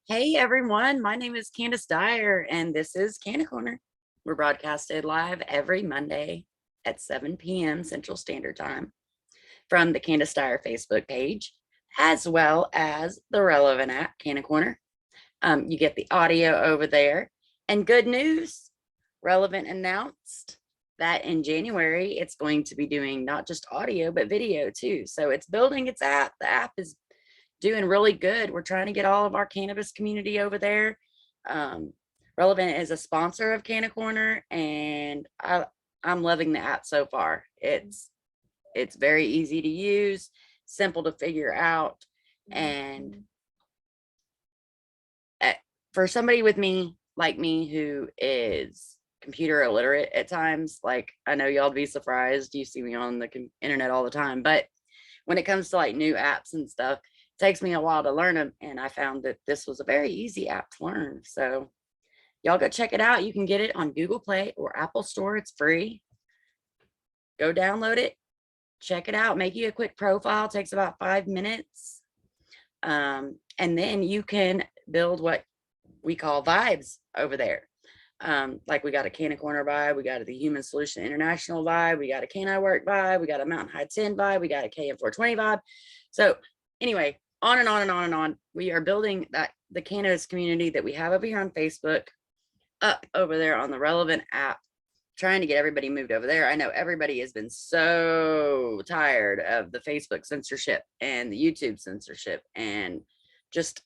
Hey everyone, my name is Candis Dyer and this is Canna Corner. We're broadcasted live every Monday at 7 p.m. Central Standard Time from the Candis Dyer Facebook page, as well as the relevant app, Canna Corner. You get the audio over there. And good news, Relevant announced that in January, it's going to be doing not just audio, but video too. So it's building its app. The app is doing really good. We're trying to get all of our cannabis community over there. Relevant is a sponsor of Canna Corner, and I'm loving the app so far. It's very easy to use, simple to figure out, and for somebody like me who is computer illiterate at times, like I know y'all be surprised, you see me on the internet all the time, but when it comes to like new apps and stuff, takes me a while to learn them, and I found that this was a very easy app to learn. So y'all go check it out. You can get it on Google Play or Apple Store. It's free. Go download it, check it out, make you a quick profile. It takes about 5 minutes, and then you can build what we call vibes over there. Like we got a Canna Corner vibe, we got the Human Solution International vibe, we got a Canna Work vibe, we got a Mountain High 10 vibe, we got a KM420 vibe. So anyway, on and on and on and on. We are building the cannabis community that we have over here on Facebook up over there on the Relevant app, trying to get everybody moved over there. I know everybody has been so tired of the Facebook censorship and the YouTube censorship, and just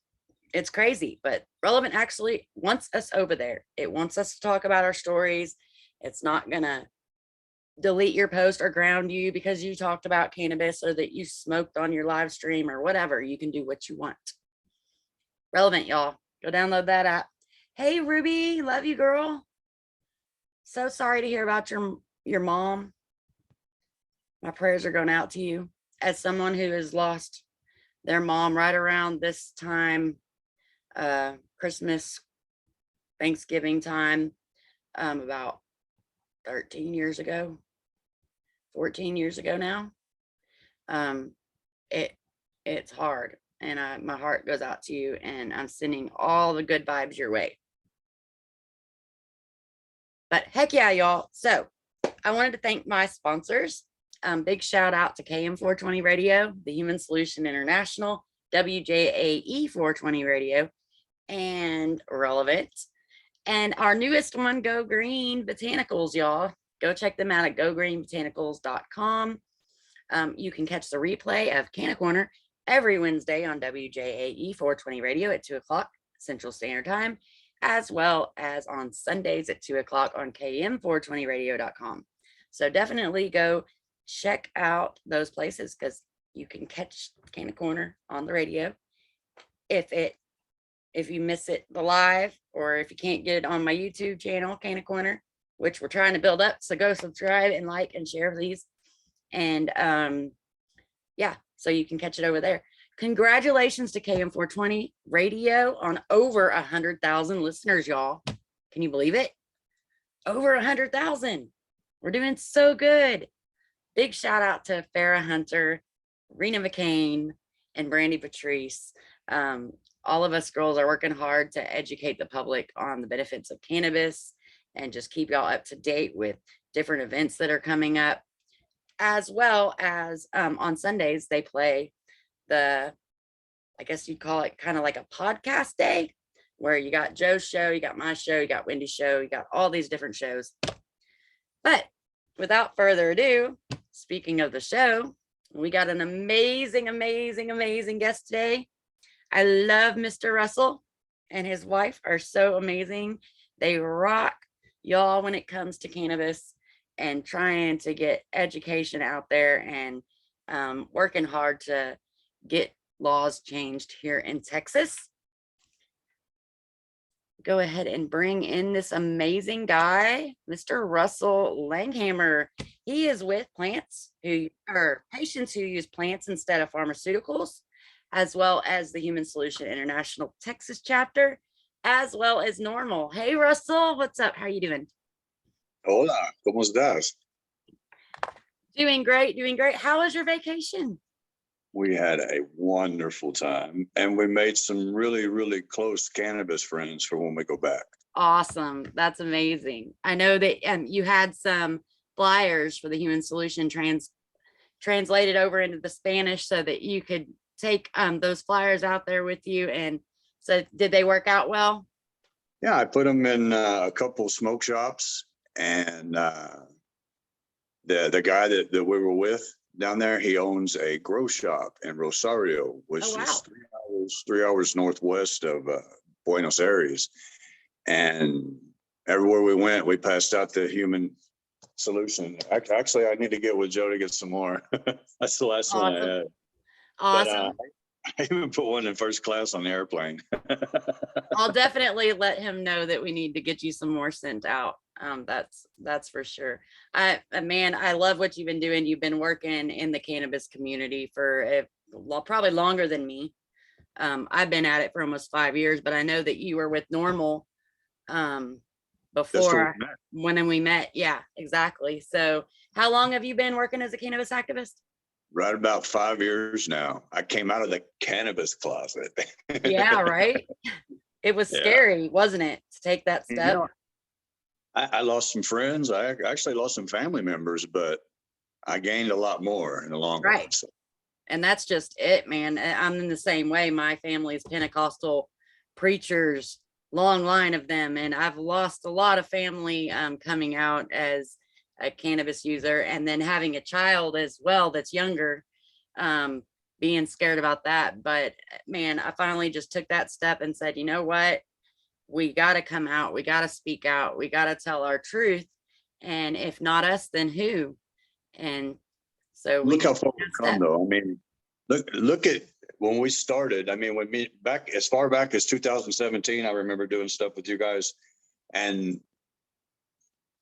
it's crazy. But Relevant actually wants us over there. It wants us to talk about our stories. It's not gonna delete your post or ground you because you talked about cannabis or that you smoked on your live stream or whatever. You can do what you want. Relevant, y'all. Go download that app. Hey Ruby, love you, girl. So sorry to hear about your mom. My prayers are going out to you. As someone who has lost their mom right around this time, Christmas, Thanksgiving time, about 13 years ago, 14 years ago now. It's hard, and my heart goes out to you, and I'm sending all the good vibes your way. But heck yeah, y'all. So I wanted to thank my sponsors. Big shout out to KM420 Radio, the Human Solution International, WJAE 420 Radio, and Relevant. And our newest one, Go Green Botanicals, y'all. Go check them out at gogreenbotanicals.com. You can catch the replay of Canna Corner every Wednesday on WJAE 420 Radio at 2 o'clock Central Standard Time, as well as on Sundays at 2 o'clock on KM420radio.com. So definitely go check out those places, because you can catch Canna Corner on the radio if you miss it the live, or if you can't get it on my YouTube channel, Canna Corner, which we're trying to build up. So go subscribe and like and share these. And yeah, so you can catch it over there. Congratulations to KM420 Radio on over 100,000 listeners, y'all. Can you believe it? Over 100,000. We're doing so good. Big shout out to Farrah Hunter, Rena McCain, and Brandy Patrice. All of us girls are working hard to educate the public on the benefits of cannabis and just keep y'all up to date with different events that are coming up, as well as on Sundays, they play I guess you'd call it kind of like a podcast day, where you got Joe's show, you got my show, you got Wendy's show, you got all these different shows. But without further ado, speaking of the show, we got an amazing, amazing, amazing guest today. I love Mr. Russell and his wife are so amazing. They rock, y'all, when it comes to cannabis and trying to get education out there, and working hard to get laws changed here in Texas. Go ahead and bring in this amazing guy, Mr. Russel Langhammer. He is with patients who use plants instead of pharmaceuticals, as well as the Human Solution International Texas chapter, as well as Normal. Hey, Russell, what's up? How are you doing? Hola, ¿cómo estás? Doing great, doing great. How was your vacation? We had a wonderful time, and we made some really, really close cannabis friends for when we go back. Awesome. That's amazing. I know that you had some flyers for the Human Solution translated over into the Spanish so that you could take those flyers out there with you. And so did they work out well? Yeah, I put them in a couple smoke shops, and the guy that we were with down there, he owns a grow shop in Rosario, which Oh, wow. is 3 hours northwest of Buenos Aires. And everywhere we went, we passed out the Human Solution. Actually, I need to get with Joe to get some more. That's the last one I had. Awesome. But, I even put one in first class on the airplane. I'll definitely let him know that we need to get you some more sent out. That's for sure. Man, I love what you've been doing. You've been working in the cannabis community for probably longer than me. I've been at it for almost 5 years, but I know that you were with Normal before when we met. Yeah, exactly. So how long have you been working as a cannabis activist? Right about 5 years now. I came out of the cannabis closet. Yeah, right. It was scary, wasn't it, to take that step? You know, I lost some friends. I actually lost some family members, but I gained a lot more in the long run. So. And that's just it, man. I'm in the same way. My family's Pentecostal preachers, long line of them, and I've lost a lot of family coming out as a cannabis user, and then having a child as well that's younger, being scared about that. But man, I finally just took that step and said, you know what, we got to come out, we got to speak out, we got to tell our truth, and if not us, then who? And so look how far we've come, though. I mean, look at when we started. I mean, when me back as far back as 2017, I remember doing stuff with you guys, and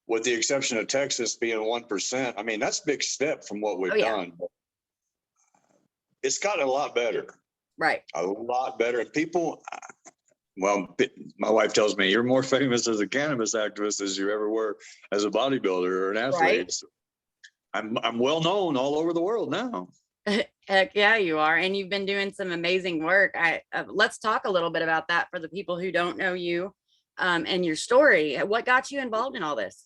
with the exception of Texas being 1%, I mean, that's a big step from what we've done. It's gotten a lot better. Right. A lot better. And people, well, my wife tells me you're more famous as a cannabis activist as you ever were as a bodybuilder or an athlete. Right. So I'm well known all over the world now. Heck yeah, you are. And you've been doing some amazing work. Let's talk a little bit about that for the people who don't know you and your story. What got you involved in all this?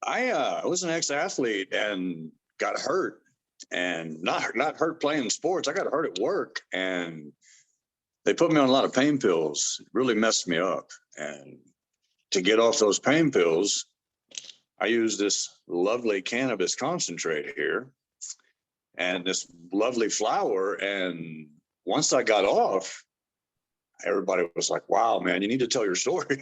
I was an ex-athlete and got hurt, and not hurt playing sports. I got hurt at work, and they put me on a lot of pain pills. It really messed me up. And to get off those pain pills, I used this lovely cannabis concentrate here and this lovely flower. And once I got off, everybody was like, wow, man, you need to tell your story.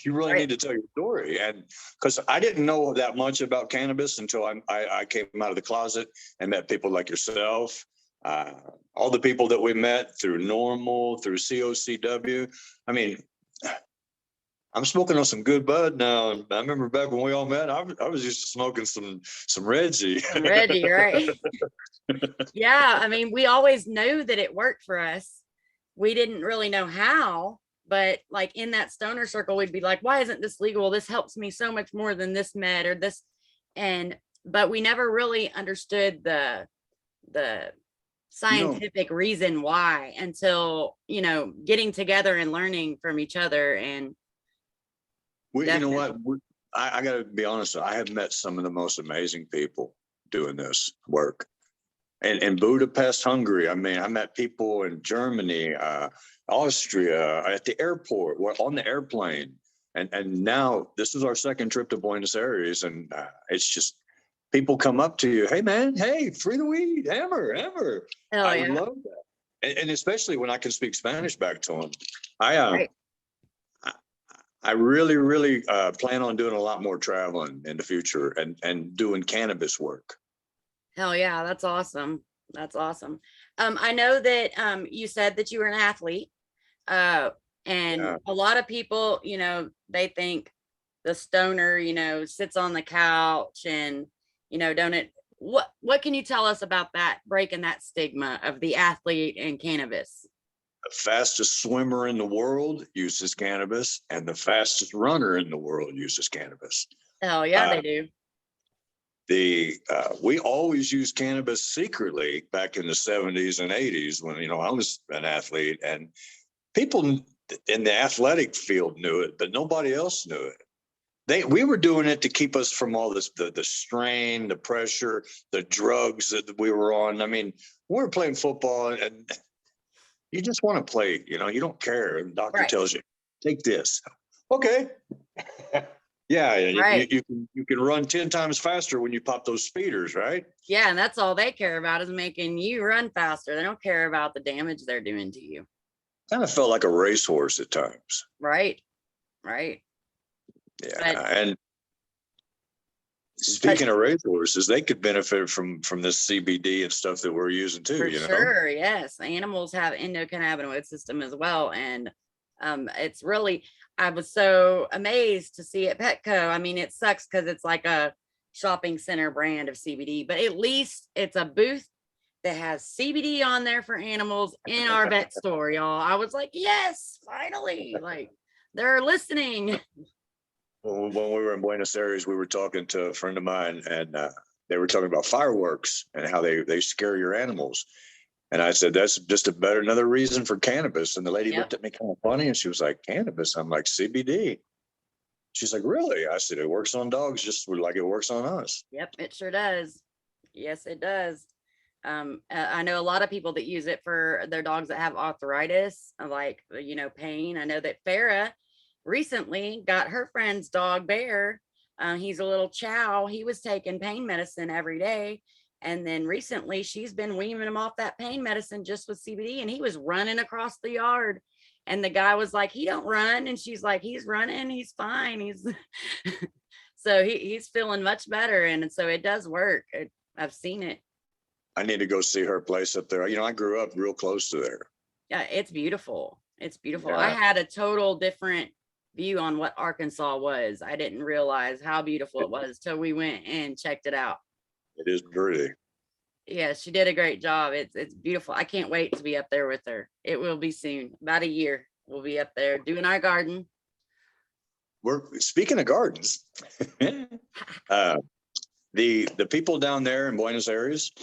You really need to tell your story. And because I didn't know that much about cannabis until I came out of the closet and met people like yourself. All the people that we met through Normal, through COCW. I mean, I'm smoking on some good bud now. And I remember back when we all met, I was used to smoking some Reggie. Some Reggie, right? Yeah, I mean, we always knew that it worked for us. We didn't really know how, but like in that stoner circle, we'd be like, why isn't this legal? This helps me so much more than this med or this. But we never really understood the scientific reason why until, getting together and learning from each other. And you know what? I got to be honest. I have met some of the most amazing people doing this work. And in Budapest, Hungary, I mean, I met people in Germany, Austria, at the airport, on the airplane. And now this is our second trip to Buenos Aires. And it's just people come up to you. Hey, man. Hey, free the weed. Hammer. I love that. And especially when I can speak Spanish back to them. I really, really plan on doing a lot more traveling in the future and doing cannabis work. Hell yeah, that's awesome. That's awesome. I know that you said that you were an athlete, and a lot of people, they think the stoner, sits on the couch and, don't it. What can you tell us about that, breaking that stigma of the athlete and cannabis? The fastest swimmer in the world uses cannabis, and the fastest runner in the world uses cannabis. Hell yeah, they do. we always used cannabis secretly back in the 70s and 80s when, I was an athlete, and people in the athletic field knew it, but nobody else knew it. We were doing it to keep us from all this, the strain, the pressure, the drugs that we were on. I mean, we were playing football and you just want to play, you don't care. And the doctor tells you, take this. Okay. Yeah. You can run 10 times faster when you pop those speeders, right? Yeah. And that's all they care about is making you run faster. They don't care about the damage they're doing to you. Kind of felt like a racehorse at times. Right. Yeah, and speaking of racehorses, they could benefit from this CBD and stuff that we're using too. For sure, yes. Animals have endocannabinoid system as well, and it's really. I was so amazed to see at Petco. I mean, it sucks because it's like a shopping center brand of CBD, but at least it's a booth that has CBD on there for animals in our vet store, y'all. I was like, yes, finally, like they're listening. When we were in Buenos Aires, we were talking to a friend of mine, and they were talking about fireworks and how they scare your animals. And I said, that's just another reason for cannabis. And the lady looked at me kind of funny, and she was like, cannabis? I'm like, CBD. She's like, really? I said, it works on dogs just like it works on us. Yep, it sure does. Yes, it does. I know a lot of people that use it for their dogs that have arthritis, like, pain. I know that Farah recently got her friend's dog Bear. He's a little chow. He was taking pain medicine every day. And then recently she's been weaning him off that pain medicine just with CBD, and he was running across the yard. And the guy was like, he don't run. And she's like, he's running. He's fine. He's so he's feeling much better. And so it does work. I've seen it. I need to go see her place up there. I grew up real close to there. Yeah, it's beautiful. It's beautiful. Yeah. I had a total different view on what Arkansas was. I didn't realize how beautiful it was till we went and checked it out. It is pretty. Yeah, she did a great job. It's beautiful. I can't wait to be up there with her. It will be soon. About a year. We'll be up there doing our garden. We're speaking of gardens. The people down there in Buenos Aires,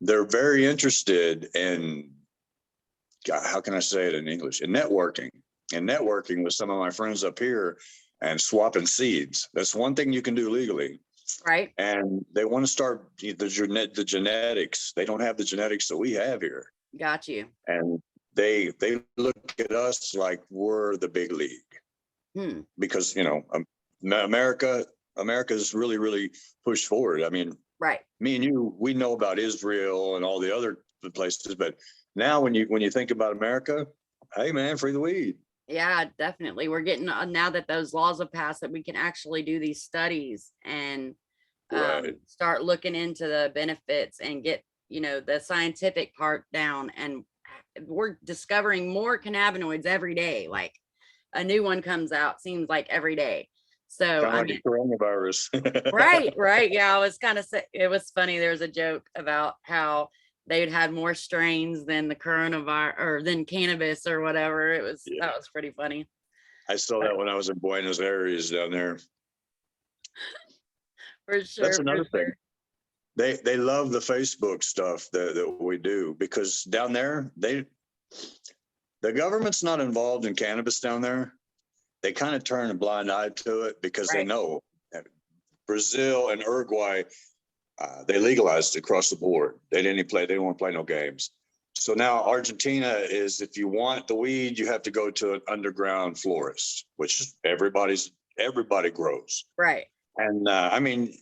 they're very interested in, how can I say it in English? In networking. And networking with some of my friends up here and swapping seeds. That's one thing you can do legally. Right. And they want to start the genetics. They don't have the genetics that we have here. Got you. And they look at us like we're the big league. Because, America's really pushed forward. I mean, right. Me and you, we know about Israel and all the other places, but now when you think about America, hey man, free the weed. Yeah, definitely. We're getting now that those laws have passed that we can actually do these studies and start looking into the benefits and get, the scientific part down. And we're discovering more cannabinoids every day. Like a new one comes out, seems like every day. So I mean, coronavirus. Right. Yeah, it was funny. There was a joke about how they'd had more strains than the coronavirus or than cannabis or whatever. That was pretty funny. I saw that when I was in Buenos Aires down there. For sure. That's another thing. They love the Facebook stuff that we do, because down there, the government's not involved in cannabis down there. They kind of turn a blind eye to it because they know that Brazil and Uruguay, they legalized it across the board. They didn't want to play no games. So now Argentina is, if you want the weed, you have to go to an underground florist, which everybody grows. Right. And I mean,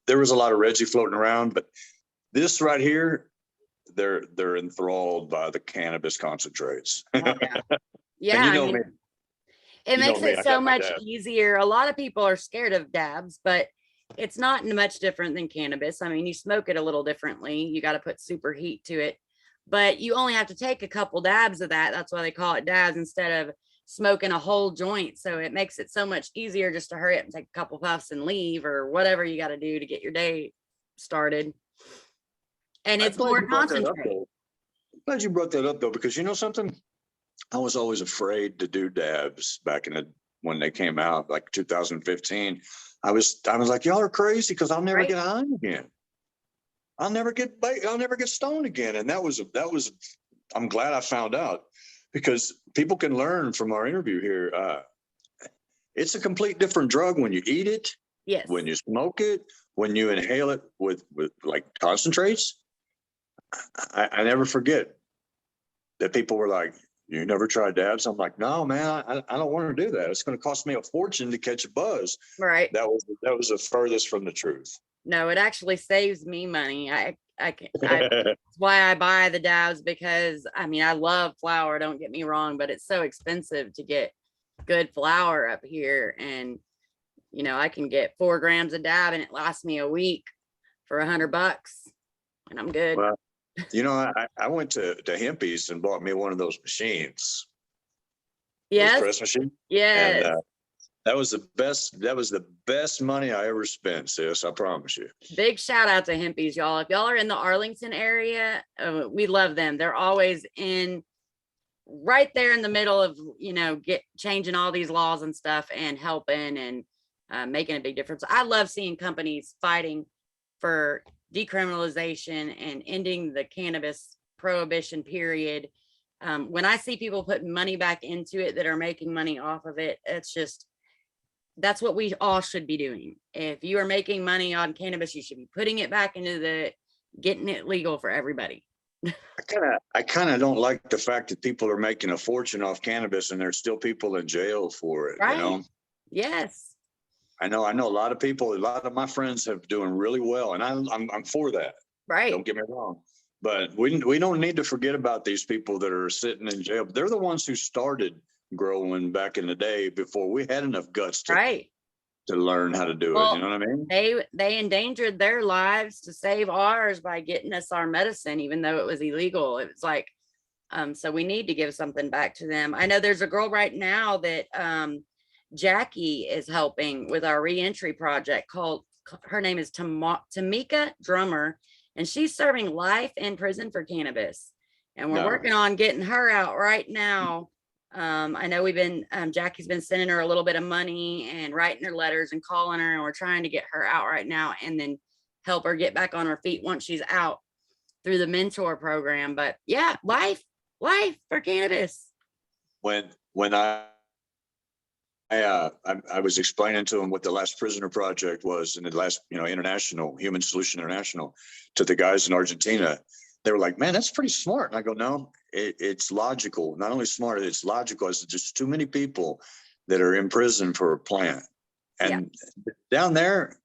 there was a lot of Reggie floating around, but this right here, they're enthralled by the cannabis concentrates. Oh, yeah. I mean, it makes it so much easier. A lot of people are scared of dabs, but it's not much different than cannabis. I mean, you smoke it a little differently. You got to put super heat to it, but you only have to take a couple dabs of that. That's why they call it dabs instead of smoking a whole joint. So it makes it so much easier just to hurry up and take a couple puffs and leave, or whatever you got to do to get your day started. And it's more concentrated. I'm glad you brought that up though, because you know something? I was always afraid to do dabs back when they came out, like 2015. I was like, y'all are crazy because I'll never Right. get high again. I'll never get stoned again. And that was, I'm glad I found out, because people can learn from our interview here. It's a complete different drug when you eat it, Yes. when you smoke it, when you inhale it with like concentrates. I never forget that people were like, you never tried dabs? I'm like, no, man, I don't want to do that. It's going to cost me a fortune to catch a buzz. Right. That was the furthest from the truth. No, it actually saves me money. That's why I buy the dabs, because I mean, I love flour, don't get me wrong, but it's so expensive to get good flour up here. And, you know, I can get 4 grams of dab and it lasts me a week for $100 and I'm good. Well, you know, I went to Hempy's and bought me one of those machines. Yes. Those press machine. Yes. And that was the best money I ever spent, sis. I promise you. Big shout out to Hempy's, y'all. If y'all are in the Arlington area, we love them. They're always right there in the middle of, you know, changing all these laws and stuff and helping and making a big difference. I love seeing companies fighting for decriminalization and ending the cannabis prohibition period. When I see people putting money back into it that are making money off of it, it's just, that's what we all should be doing. If you are making money on cannabis, you should be putting it back into getting it legal for everybody. I kind of don't like the fact that people are making a fortune off cannabis and there's still people in jail for it. Right. You know? Yes. I know a lot of people, a lot of my friends have doing really well, and I'm for that. Right. Don't get me wrong. But we don't need to forget about these people that are sitting in jail. They're the ones who started growing back in the day before we had enough guts to learn how to do it. You know what I mean? They endangered their lives to save ours by getting us our medicine, even though it was illegal. It was like, so we need to give something back to them. I know there's a girl right now that Jackie is helping with our reentry project her name is Tamika Drummer, and she's serving life in prison for cannabis. And we're working on getting her out right now. I know Jackie's been sending her a little bit of money and writing her letters and calling her, and we're trying to get her out right now and then help her get back on her feet once she's out through the mentor program. But yeah, life for cannabis. When I was explaining to him what the last prisoner project was, and the last, international human solution international, to the guys in Argentina. They were like, man, that's pretty smart. And I go, no, it's logical. Not only smart, it's logical. It's just too many people that are in prison for a plant. And down there,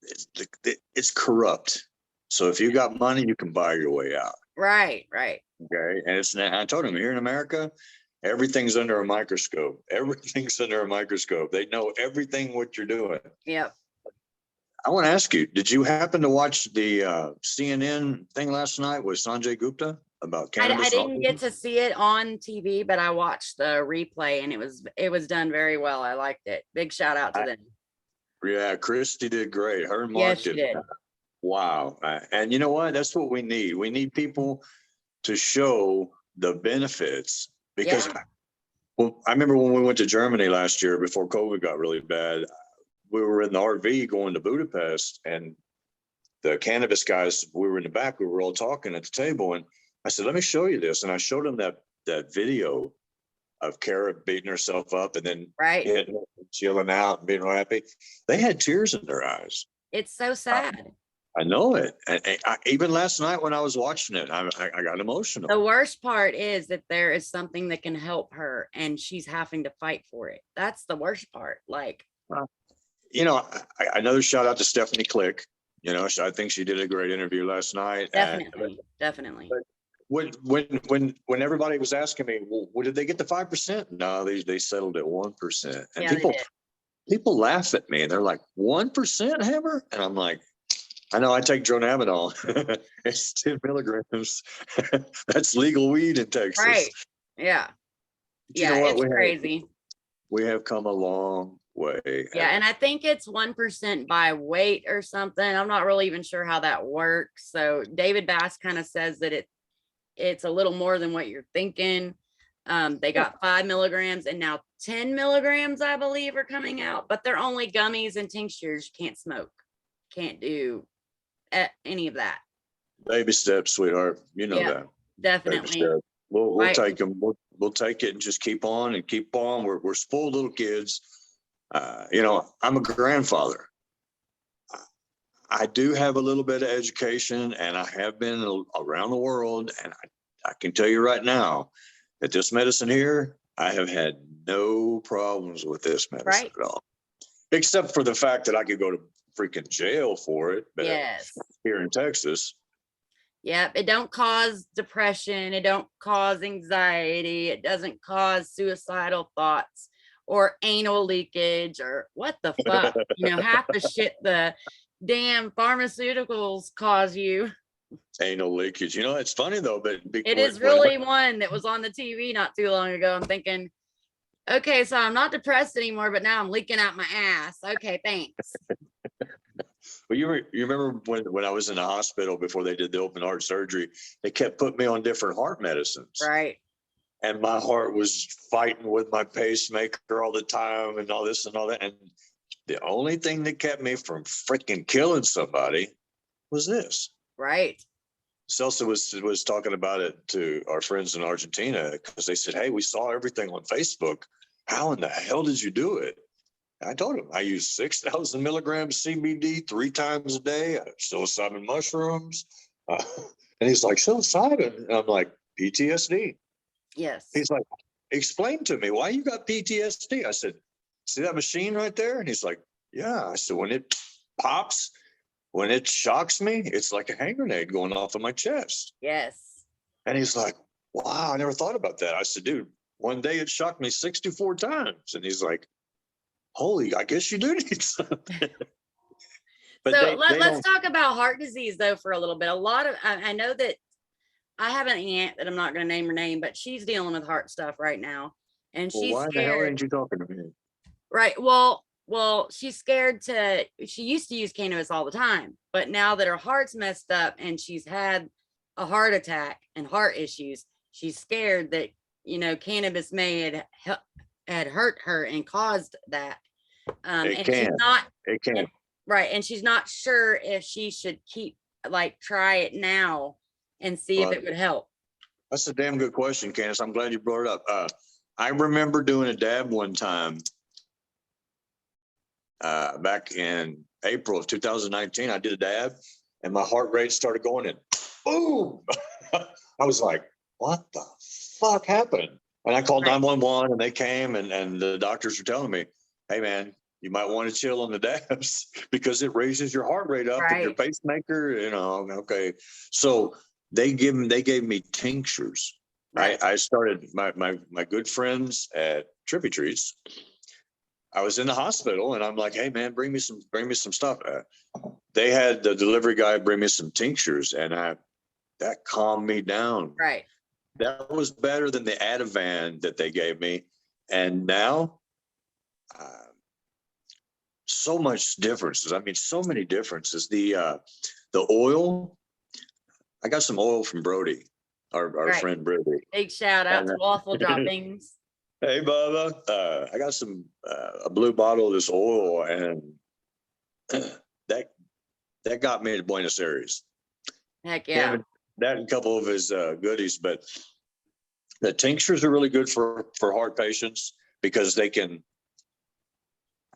it's corrupt. So if you got money, you can buy your way out. Right. Okay. And I told him, here in America, everything's under a microscope. Everything's under a microscope. They know everything what you're doing. Yep. I want to ask you, did you happen to watch the CNN thing last night with Sanjay Gupta about cannabis? I didn't get to see it on TV, but I watched the replay and it was done very well. I liked it. Big shout out to them. Yeah, Christy did great. Her and Mark did. Wow. And you know what? That's what we need. We need people to show the benefits, because well, I remember when we went to Germany last year before COVID got really bad. We were in the RV going to Budapest, and the cannabis guys, we were in the back, we were all talking at the table. And I said, let me show you this. And I showed them that video of Kara beating herself up and then chilling out and being real happy. They had tears in their eyes. It's so sad. I know it. And even last night when I was watching it, I got emotional. The worst part is that there is something that can help her and she's having to fight for it. That's the worst part. Like, another shout out to Stephanie Click. I think she did a great interview last night. Definitely. But when everybody was asking me, well, did they get the 5%? No, they settled at 1%. And people laugh at me. They're like, 1%, Hammer? And I'm like, I know, I take Dronabinol. It's 10 milligrams. That's legal weed in Texas. Right. Yeah. It's crazy. We have come a long way. Yeah. And I think it's 1% by weight or something. I'm not really even sure how that works. So David Bass kind of says that it's a little more than what you're thinking. They got 5 milligrams, and now 10 milligrams, I believe, are coming out, but they're only gummies and tinctures. You can't smoke, can't do any of that. Baby steps, sweetheart. You know that. Baby Definitely. steps. We'll Right. take them. We'll take it and just keep on and keep on. We're spoiled little kids. You know, I'm a grandfather. I do have a little bit of education, and I have been around the world, and I can tell you right now that this medicine here, I have had no problems with this medicine at all, except for the fact that I could go to freaking jail for it. But Yes. here in Texas. Yep. It don't cause depression. It don't cause anxiety. It doesn't cause suicidal thoughts or anal leakage or what the fuck. You know, half the shit the damn pharmaceuticals cause you. Anal leakage. You know, it's funny though, but it is really one that was on the TV not too long ago. I'm thinking, okay, so I'm not depressed anymore, but now I'm leaking out my ass. Okay, thanks. Well, you remember when I was in the hospital before they did the open heart surgery, they kept putting me on different heart medicines. Right. And my heart was fighting with my pacemaker all the time and all this and all that. And the only thing that kept me from freaking killing somebody was this. Right. Celsa was talking about it to our friends in Argentina because they said, hey, we saw everything on Facebook. How in the hell did you do it? I told him I use 6,000 milligrams CBD 3 times a day, psilocybin mushrooms. And he's like, psilocybin? And I'm like, PTSD. Yes. He's like, explain to me why you got PTSD. I said, see that machine right there? And he's like, yeah. I said, when it pops, when it shocks me, it's like a hand grenade going off of my chest. Yes. And he's like, wow, I never thought about that. I said, dude, one day it shocked me 64 times. And he's like, holy, I guess you do need something. But so let's talk about heart disease though for a little bit. A lot of, I know that I have an aunt that I'm not going to name her name, but she's dealing with heart stuff right now. And she's why scared. the hell ain't you talking to me? Right. Well, she's scared she used to use cannabis all the time, but now that her heart's messed up and she's had a heart attack and heart issues, she's scared that, you know, cannabis may had hurt her and caused that. It can. Right. And she's not sure if she should try it now and see if it would help. That's a damn good question, Candice. I'm glad you brought it up. I remember doing a dab one time back in April of 2019. I did a dab and my heart rate started going in. Boom! I was like, what the fuck happened? And I called 911 and they came and the doctors were telling me, hey man, you might want to chill on the dabs because it raises your heart rate up and your pacemaker, you know, okay. So they gave me tinctures. Right. I started my good friends at Trippy Treats. I was in the hospital and I'm like, hey man, bring me some stuff. They had the delivery guy bring me some tinctures and that calmed me down. Right. That was better than the Ativan that they gave me. And now, so much differences. I mean, so many differences. The oil, I got some oil from Brody, our friend Brody. Big shout out to Waffle Droppings. Hey, Bubba. I got a blue bottle of this oil, and that got me to Buenos Aires. Heck yeah. That and a couple of his goodies, but the tinctures are really good for heart patients because they can.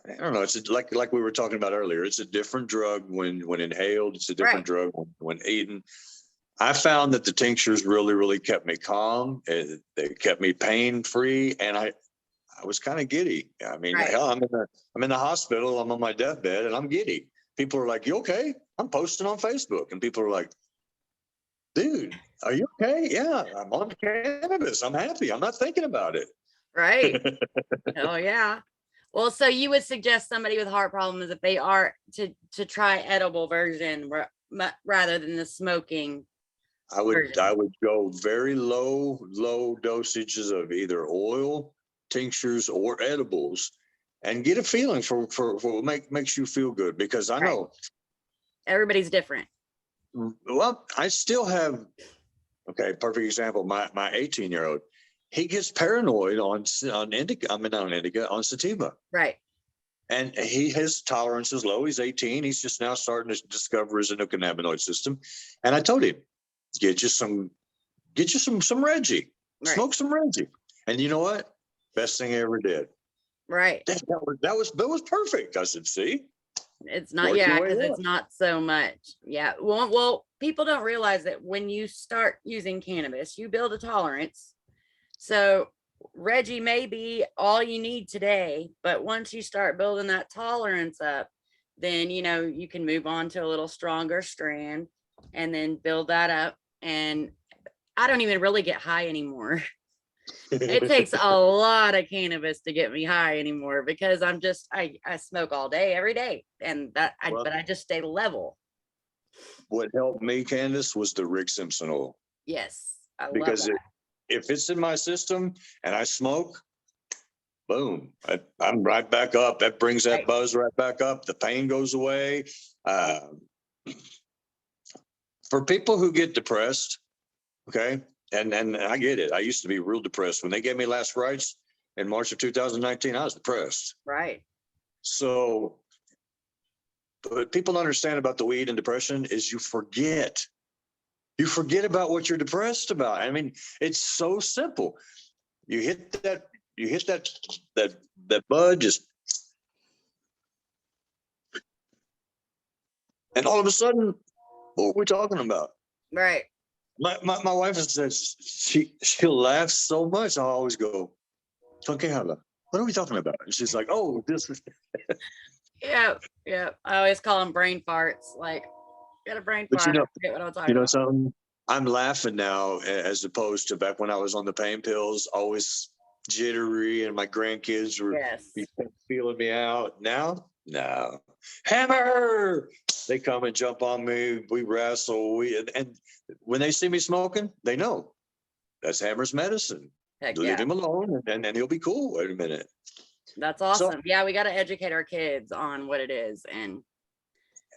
I don't know. It's like we were talking about earlier. It's a different drug when inhaled. It's a different drug when eaten. I found that the tinctures really, really kept me calm. They kept me pain free, and I was kind of giddy. I mean, hell, I'm in the hospital. I'm on my deathbed, and I'm giddy. People are like, "You okay?" I'm posting on Facebook, and people are like, "Dude, are you okay?" Yeah, I'm on cannabis. I'm happy. I'm not thinking about it. Right. Oh yeah. Well, so you would suggest somebody with heart problems if they are to try edible version rather than the smoking. I would go very low dosages of either oil, tinctures, or edibles, and get a feeling for what makes you feel good. Because I know everybody's different. Well, I still have. Okay, perfect example. My 18-year-old, he gets paranoid on indica. I mean, not on indica, on sativa. Right. And his tolerance is low. He's 18. He's just now starting to discover his endocannabinoid system. And I told him, get you some Reggie, Right. smoke some Reggie. And you know what? Best thing I ever did. Right. That was perfect. I said, see, It's not, work your yeah, way because up. it's not so much. Yeah. Well, people don't realize that when you start using cannabis, you build a tolerance. So Reggie may be all you need today, but once you start building that tolerance up, then you can move on to a little stronger strand and then build that up. And I don't even really get high anymore. It takes a lot of cannabis to get me high anymore because I smoke all day, every day. And but I just stay level. What helped me, Candace, was the Rick Simpson oil. Yes. I love Because that. if it's in my system and I smoke, boom, I'm right back up. That brings that buzz right back up. The pain goes away. For people who get depressed, okay, and I get it. I used to be real depressed. When they gave me last rites in March of 2019, I was depressed. Right. So, but people don't understand about the weed and depression is you forget. You forget about what you're depressed about. I mean, it's so simple. You hit that bud, just, and all of a sudden, what are we talking about? Right. My wife says she'll laugh so much. I always go, okay, what are we talking about? And she's like, oh, this is. Yeah. Yeah. I always call them brain farts. Like, got a brain But fart. I forget what I'm talking about. something. I'm laughing now as opposed to back when I was on the pain pills, always jittery, and my grandkids were feeling me out. Now, no, Hammer. They come and jump on me. We wrestle. And when they see me smoking, they know that's Hammer's medicine. Heck Leave yeah. him alone, and he'll be cool. Wait a minute. That's awesome. Yeah, we got to educate our kids on what it is. And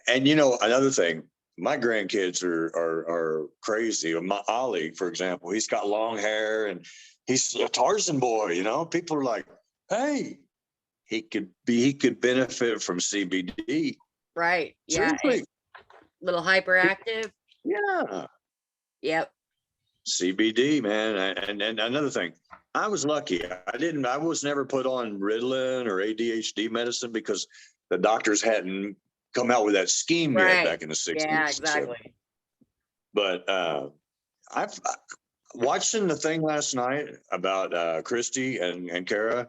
another thing, my grandkids are crazy. My Ollie, for example, he's got long hair and he's a Tarzan boy. People are like, hey, he could benefit from CBD. Right. Yeah. Little hyperactive. Yeah. Yep. CBD, man. And another thing, I was lucky. I was never put on Ritalin or ADHD medicine because the doctors hadn't come out with that scheme yet back in the 60s. Yeah, exactly. But I've watching the thing last night about Christy and Kara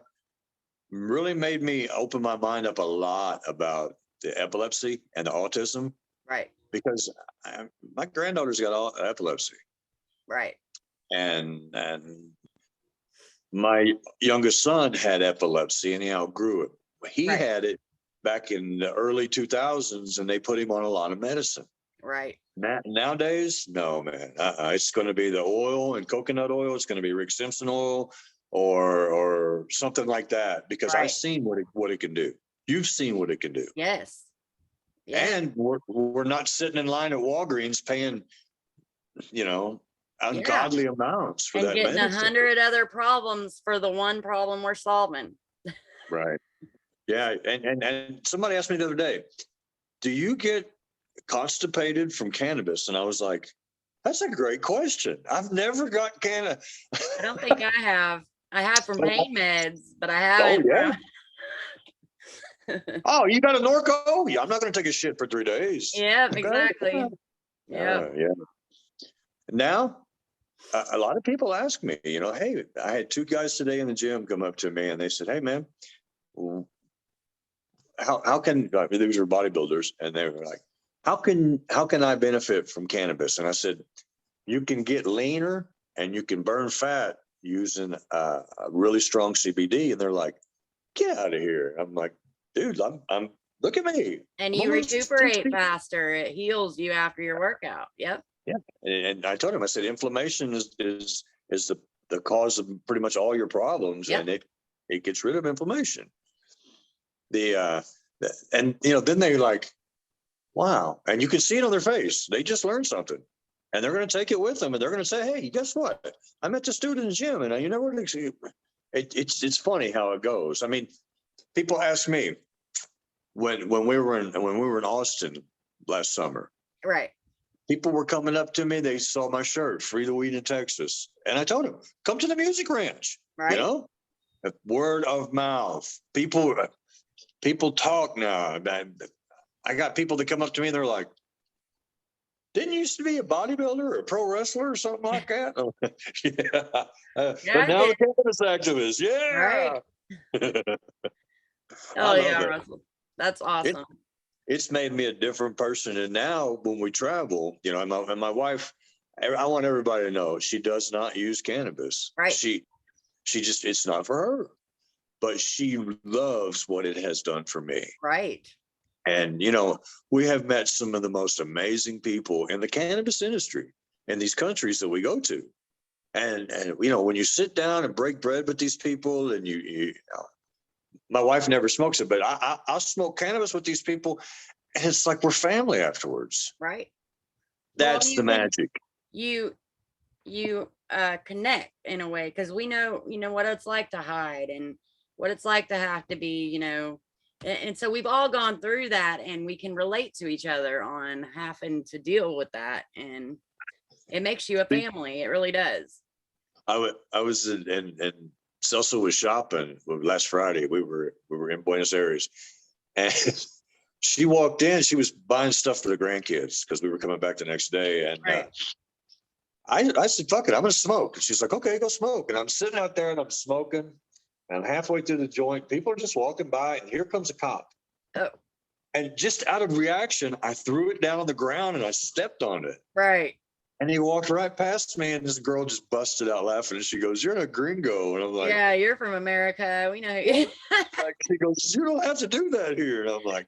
really made me open my mind up a lot about the epilepsy and the autism. Right. Because my granddaughter's got epilepsy. Right. And my youngest son had epilepsy and he outgrew it. He had it back in the early 2000s and they put him on a lot of medicine. Right. Nowadays, no, man. It's going to be the oil and coconut oil. It's going to be Rick Simpson oil or something like that because I've seen what it can do. You've seen what it can do. Yes. And we're not sitting in line at Walgreens paying, ungodly amounts for that medicine. And getting 100 other problems for the one problem we're solving. Right. Yeah. And somebody asked me the other day, do you get constipated from cannabis? And I was like, that's a great question. I've never got Canna. I don't think I have. I have from pain meds, but I haven't. Oh, yeah. Oh, you got a Norco? Yeah, I'm not going to take a shit for 3 days. Yeah, exactly. Yeah. Yeah. Now, a lot of people ask me, hey, I had 2 guys today in the gym come up to me and they said, hey, man, how can, these were bodybuilders, and they were like, how can I benefit from cannabis? And I said, you can get leaner and you can burn fat using a really strong CBD. And they're like, get out of here. I'm like, dude, I'm look at me. And you recuperate faster. It heals you after your workout. Yep. Yeah. And I told him, I said, inflammation is the cause of pretty much all your problems. Yep. And it gets rid of inflammation. Then they're like, wow. And you can see it on their face. They just learned something. and they're going to take it with them, and they're going to say, "Hey, guess what? I met the student in the gym, and you never." It's funny how it goes. I mean, people ask me when we were in Austin last summer. Right. People were coming up to me. They saw my shirt, "Free the Weed in Texas," and I told them, "Come to the Music Ranch." Right. You know, word of mouth. People talk now. I got people that come up to me. They're like, "Didn't you used to be a bodybuilder or a pro wrestler or something like that?" Yeah. But now the cannabis activist. Yeah. Right. I Oh yeah, love it. Russell. That's awesome. It's made me a different person. And now when we travel, and my wife, I want everybody to know she does not use cannabis. Right. She just, it's not for her, but she loves what it has done for me. Right. And, we have met some of the most amazing people in the cannabis industry in these countries that we go to. And when you sit down and break bread with these people, and my wife never smokes it, but I'll smoke cannabis with these people, and it's like we're family afterwards. Right. That's the magic. You connect in a way, because we know what it's like to hide and what it's like to have to be, and so we've all gone through that, and we can relate to each other on having to deal with that, and it makes you a family. It really does. I was in Celso was shopping last Friday. We were in Buenos Aires, and she walked in. She was buying stuff for the grandkids because we were coming back the next day. And Right. I said, "Fuck it, I'm gonna smoke." And she's like, "Okay, go smoke." And I'm sitting out there and I'm smoking. And I'm halfway through the joint. People are just walking by, and here comes a cop. Oh. And just out of reaction, I threw it down on the ground and I stepped on it. Right. And he walked right past me, and this girl just busted out laughing. And she goes, "You're a gringo." And I'm like, "Yeah, you're from America. We know." Like, she goes, "You don't have to do that here." And I'm like,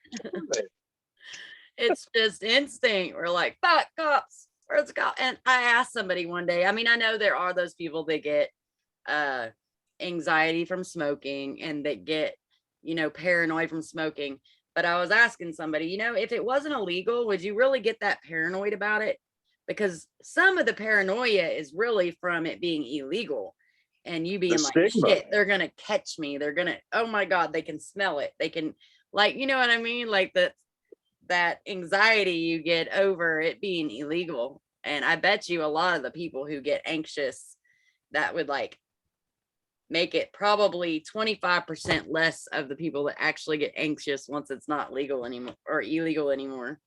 It's just instinct. We're like, "Fuck cops. Where's the cop?" And I asked somebody one day. I mean, I know there are those people that get anxiety from smoking, and that get, paranoid from smoking. But I was asking somebody, if it wasn't illegal, would you really get that paranoid about it? Because some of the paranoia is really from it being illegal, and you being like, "Shit, they're going to catch me. They're going to, oh my God, they can smell it. They can," like, you know what I mean? Like that anxiety you get over it being illegal. And I bet you a lot of the people who get anxious, that would make it probably 25% less of the people that actually get anxious once it's not legal anymore or illegal anymore.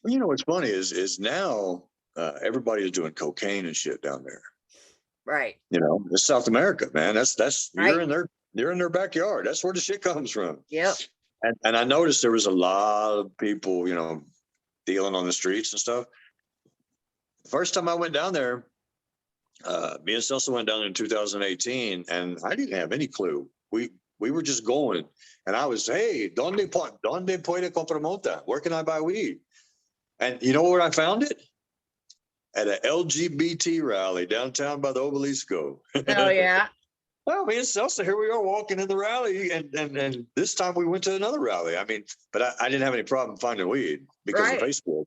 Well, what's funny is now everybody is doing cocaine and shit down there. Right. It's South America, man. That's right. You're in their backyard. That's where the shit comes from. Yep. And I noticed there was a lot of people, dealing on the streets and stuff. The first time I went down there, me and Celso went down in 2018, and I didn't have any clue. We were just going, and I was, "Hey, donde puede comprar mota? Where can I buy weed?" And you know where I found it? At an LGBT rally downtown by the Obelisco. Oh yeah. Well, me and Celso, here we are walking in the rally, and this time we went to another rally. I mean, but I didn't have any problem finding weed because of Facebook.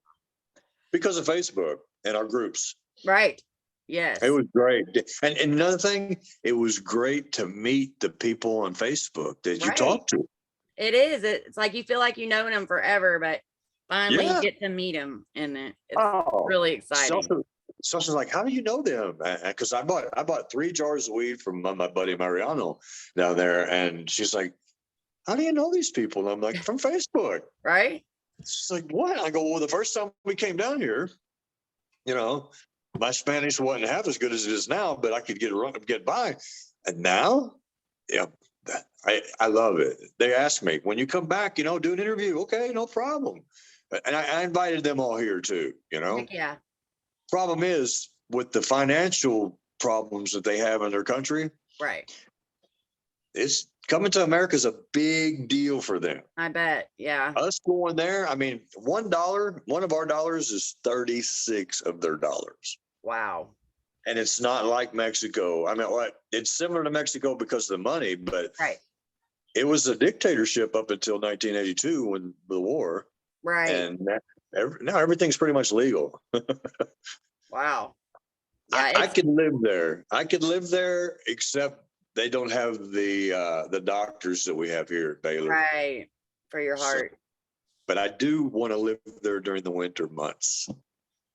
Because of Facebook and our groups. Right. Yes. It was great. And another thing, it was great to meet the people on Facebook that you talk to. It is. It's like you feel like you know them forever, but finally you get to meet them, and it's really exciting. So she's like, "How do you know them?" Because I bought 3 jars of weed from my buddy Mariano down there, and she's like, "How do you know these people?" And I'm like, "From Facebook." Right. She's like, "What?" I go, "Well, the first time we came down here, my Spanish wasn't half as good as it is now, but I could get by. And now, I love it. They ask me, when you come back, do an interview. Okay, no problem. And I invited them all here too, Yeah. Problem is with the financial problems that they have in their country. Right. It's coming to America is a big deal for them. I bet. Yeah. Us going there, I mean, $1, one of our dollars is 36 of their dollars. Wow. And it's not like Mexico. I mean, it's similar to Mexico because of the money, but it was a dictatorship up until 1982 when the war. Right. And now everything's pretty much legal. Wow. I, Yeah, I it's could live there. I could live there, except they don't have the doctors that we have here at Baylor. right for your So, heart. but I do want to live there during the winter months.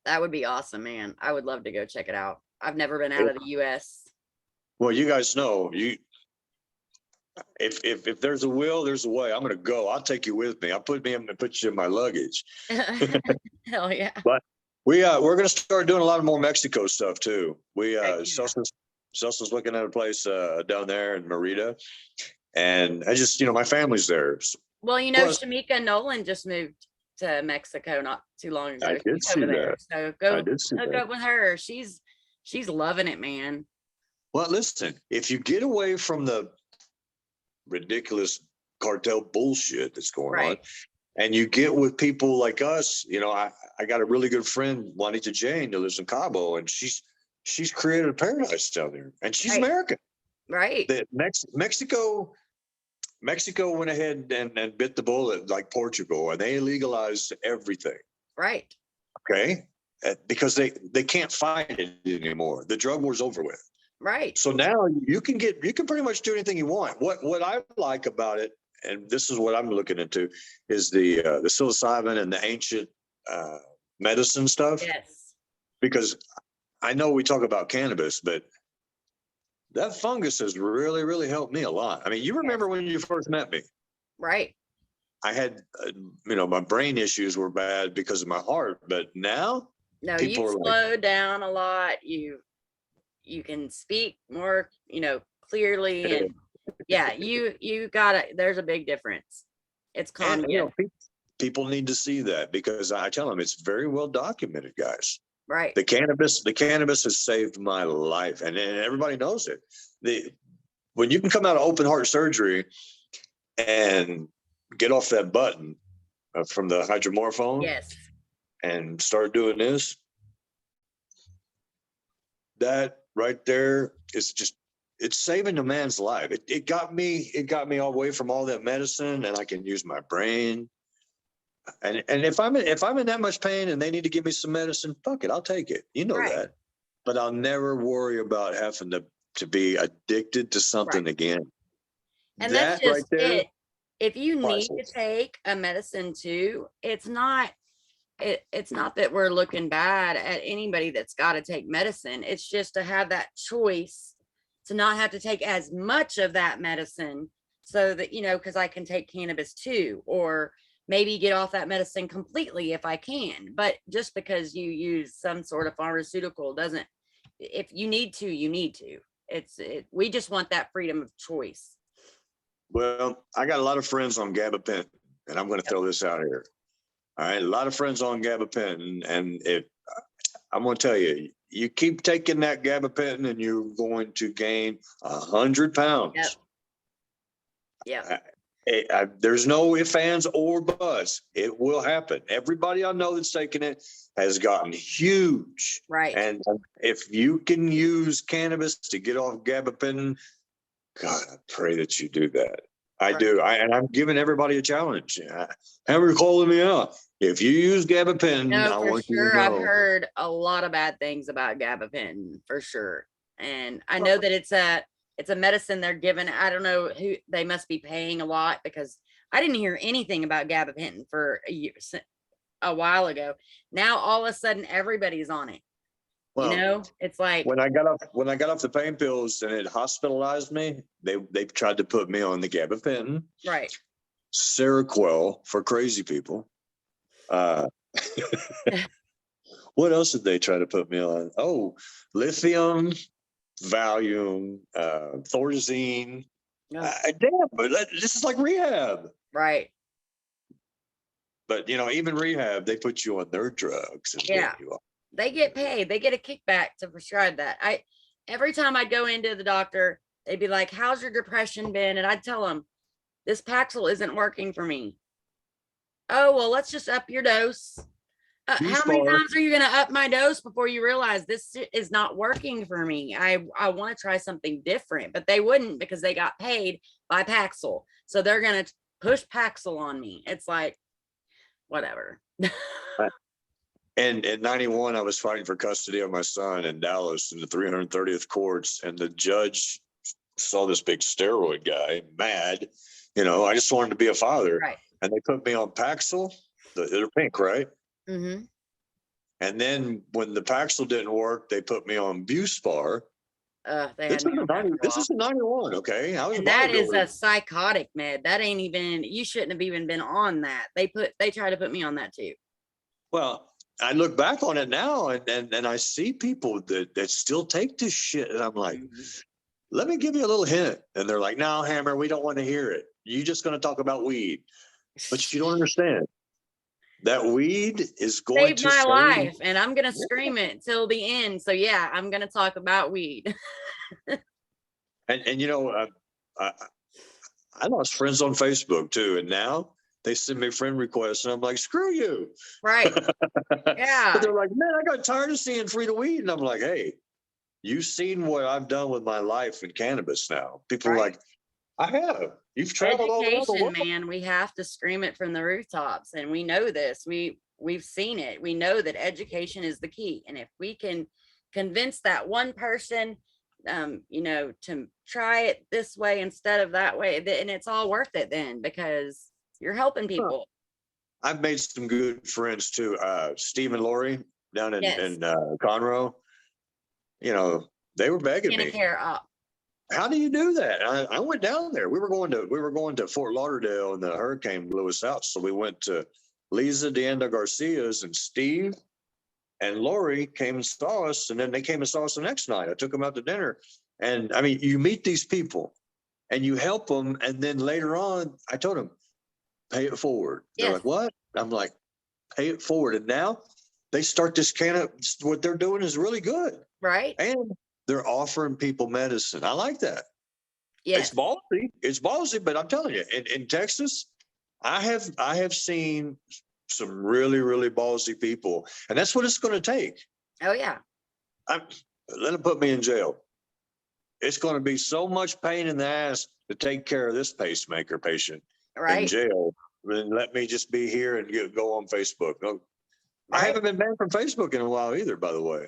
That would be awesome, man. I would love to go check it out. I've never been out of the US. Well, you guys know, if there's a will, there's a way. I'm gonna go. I'll take you with me. I'll put you in my luggage. Hell yeah. But we're gonna start doing a lot of more Mexico stuff too. Heck yeah. Celso's looking at a place down there in Merida, and I just my family's there. Well, Plus, Shamika Nolan just moved to Mexico not too long I ago. did She's see over there. that. So I go did see hook that. up with her. She's loving it, man. Well, listen, if you get away from the ridiculous cartel bullshit that's going on, Right. and you get with people like us, I got a really good friend, Juanita Jane, that lives in Cabo, and she's created a paradise down there, and she's Right. American. Right. That Mexico went ahead and bit the bullet like Portugal, and they legalized everything. Right. Okay, because they can't fight it anymore. The drug war's over with. Right. So now you can pretty much do anything you want. What I like about it, and this is what I'm looking into, is the psilocybin and the ancient medicine stuff. Yes. Because I know we talk about cannabis, but that fungus has really, really helped me a lot. I mean, you remember when you first met me? Right. I had, my brain issues were bad because of my heart, but now No, people you've are like, slowed down a lot. You can speak more, clearly, and yeah, you got it. There's a big difference. It's and calmed you. people need to see that, because I tell them it's very well documented, guys. Right. The cannabis has saved my life, and everybody knows it. When you can come out of open heart surgery and get off that button from the hydromorphone, Yes. and start doing this, that right there is just, it's saving a man's life. It got me away from all that medicine, and I can use my brain. And if I'm in that much pain and they need to give me some medicine, fuck it, I'll take it. Right. That. But I'll never worry about having to be addicted to something again. And that that's just right there, it. If you need to priceless. take a medicine too, it's not that we're looking bad at anybody that's got to take medicine. It's just to have that choice to not have to take as much of that medicine, so that, because I can take cannabis too, or maybe get off that medicine completely if I can. But just because you use some sort of pharmaceutical doesn't, if you need to, you need to. We just want that freedom of choice. Well, I got a lot of friends on gabapentin, and I'm going to throw this out here. All right, a lot of friends on gabapentin, and I'm going to tell you, you keep taking that gabapentin, and you're going to gain 100 pounds. Yep. There's no ifs, ands, or buts. It will happen. Everybody I know that's taken it has gotten huge. Right. And if you can use cannabis to get off gabapentin, God, I pray that you do that. I do. And I'm giving everybody a challenge. Hammer calling me out. If you use gabapentin, No, I for want you sure. to know. I've heard a lot of bad things about gabapentin, for sure. And I know that it's a medicine they're giving. I don't know who, they must be paying a lot, because I didn't hear anything about gabapentin for a while ago. Now all of a sudden everybody's on it. Well, it's like when I got off the pain pills and it hospitalized me, they tried to put me on the gabapentin, right. Seroquel for crazy people. What else did they try to put me on? Oh, lithium, Valium, Thorazine. Damn, but this is like rehab. Right. But even rehab, they put you on their drugs. Yeah. They get paid. They get a kickback to prescribe that. Every time I go into the doctor, they'd be like, "How's your depression been?" And I'd tell them, "This Paxil isn't working for me." "Oh, well, let's just up your dose." How many times are you going to up my dose before you realize this is not working for me? I want to try something different, but they wouldn't, because they got paid by Paxil. So they're going to push Paxil on me. It's like, whatever. And in 91, I was fighting for custody of my son in Dallas in the 330th courts. And the judge saw this big steroid guy, mad. I just wanted to be a father. Right. And they put me on Paxil. They're pink, right? Mm-hmm. And then when the Paxil didn't work, they put me on Buspar. This is in 91, okay? I was and that is a psychotic med. That ain't even, you shouldn't have even been on that. They try to put me on that too. Well, I look back on it now and I see people that still take this shit. And I'm like, let me give you a little hint. And they're like, no, Hammer, we don't want to hear it. You're just going to talk about weed. But you don't understand. That weed is going to save my life, and I'm gonna scream it till the end. So yeah, I'm gonna talk about weed. and I lost friends on Facebook too, and now they send me friend requests, and I'm like, screw you. Right. Yeah. But they're like, man, I got tired of seeing free to weed, and I'm like, hey, you've seen what I've done with my life in cannabis. Now people are like, I have. You've traveled all over the world. Man, we have to scream it from the rooftops, and we know this. We've seen it. We know that education is the key, and if we can convince that one person, to try it this way instead of that way, and it's all worth it then, because you're helping people. I've made some good friends too. Steve and Lori down in Conroe. They were begging me. How do you do that? I went down there. We were going to Fort Lauderdale, and the hurricane blew us out. So we went to Lisa Deanda Garcia's, and Steve and Lori came and saw us, and then they came and saw us the next night. I took them out to dinner, and I mean, you meet these people, and you help them, and then later on, I told them, pay it forward. They're like, what? I'm like, pay it forward, and now they start this what they're doing is really good, right? And they're offering people medicine. I like that. Yes. It's ballsy, but I'm telling you, in Texas, I have seen some really, really ballsy people, and that's what it's going to take. Oh yeah. Let them put me in jail. It's going to be so much pain in the ass to take care of this pacemaker patient in jail. Then let me just be here and go on Facebook. No, I haven't been banned from Facebook in a while either, by the way.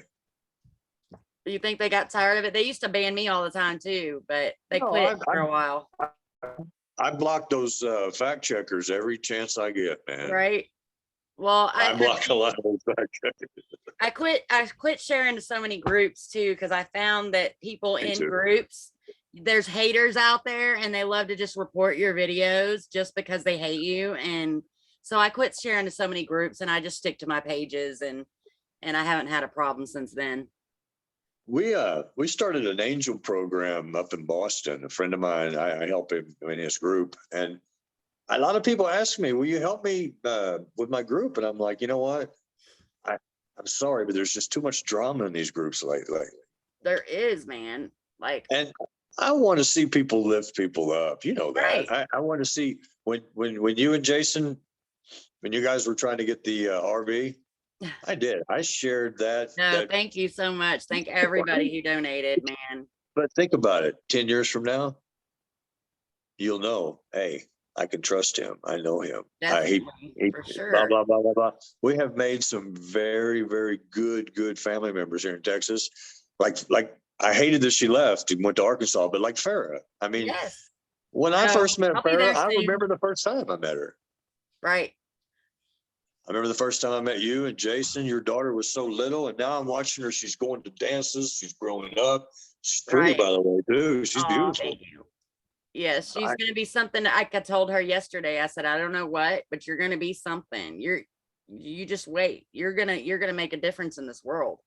You think they got tired of it? They used to ban me all the time too, but they quit for a while. I block those fact checkers every chance I get, man. Right. Well, I block a lot of those fact checkers. I quit sharing to so many groups too, because I found that people in groups, there's haters out there, and they love to just report your videos just because they hate you. And so I quit sharing to so many groups, and I just stick to my pages, and I haven't had a problem since then. We started an angel program up in Boston. A friend of mine, I help him in his group, and a lot of people ask me, will you help me with my group? And I'm like, you know what? I'm sorry, but there's just too much drama in these groups lately. There is, man. And I want to see people lift people up. You know that. Right. I want to see when you and Jason, when you guys were trying to get the RV, I did. I shared that. No, thank you so much. Thank everybody who donated, man. But think about it. 10 years from now, you'll know, hey, I can trust him. I know him. He for sure. Blah, blah, blah, blah, blah. We have made some very, very good family members here in Texas. Like I hated that she left and went to Arkansas, but like Farrah. I mean, when I first met Farrah, I remember the first time I met her. Right. I remember the first time I met you and Jason. Your daughter was so little, and now I'm watching her. She's going to dances. She's growing up. She's pretty, by the way, too. She's beautiful. Thank you. Yes, she's going to be something. I told her yesterday. I said, I don't know what, but you're going to be something. You just wait. You're gonna make a difference in this world,